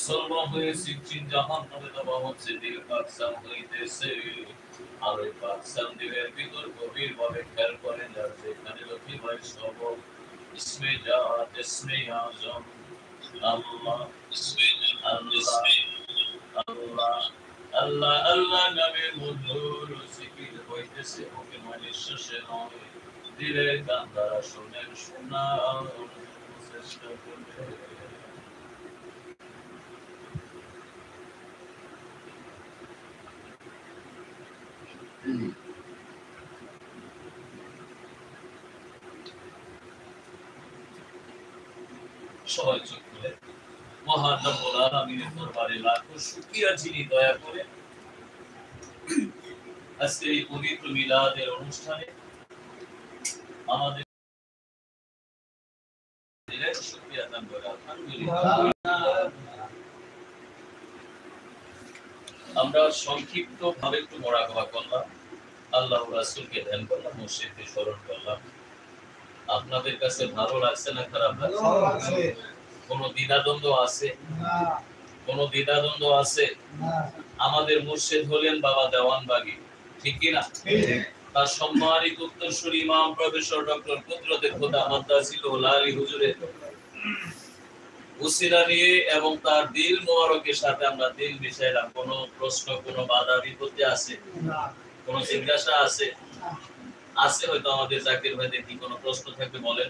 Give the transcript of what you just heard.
সলমা হয়ে সিকচিন জাহান নামে দেওয়া হচ্ছে, দিল পাকসাম হইতেছে। আর ওই পাকসাম দিলের ভিতর গভীর ভাবে খেয়াল করেন, যার যেখানে লক্ষ্মী হয় সব ইসমে জাত ইসমে আজম আল্লাহ আল্লাহ আল্লাহ আল্লাহ আল্লাহ নামের মধুর জিকির হইতেছে, ওকে নিঃশ্বাসে নয়, দিলের গান দ্বারা শোনেন শোনা চেষ্টা করবে। সবাই চোখ খুলে মহান রব্বুল আলামিনের দরবারে লাখো শুকরিয়া, যিনি দয়া করে আজকের এই পবিত্র মিলাদের অনুষ্ঠানে আমাদের শুকরিয়া দান করে। আলহামদুলিল্লাহ। আমরা সংক্ষিপ্ত ভাবে একটু মোরাকাবা করলাম, আল্লাহ রাসূলকে ধ্যান করলাম, মুর্শিদকে স্মরণ করলাম। আপনাদের কাছে ভালো লাগছে না খারাপ লাগছে? কোন দ্বিধাদ্বন্দ্ব আছে? কোন দ্বিধাদ্বন্দ্ব আছে? আমাদের মুর্শিদ হলেন বাবা দেওয়ানবাগী, ঠিক কি না? তার সম্মানিত উত্তরসূরি ইমাম প্রফেসর ডক্টর কুদরতে খোদা মাদ্দাজিলুল আলী হুজুরের উসিলা নিয়ে এবং তার দিল মোবারকের সাথে আমরা দিল মিশাইলাম। কোন প্রশ্ন, কোন বাধা বিপত্তি আছে? কোন জিজ্ঞাসা আছে? আছে হয়তো আমাদের জাকির ভাই, দেখি কোন প্রশ্ন থাকলে বলেন।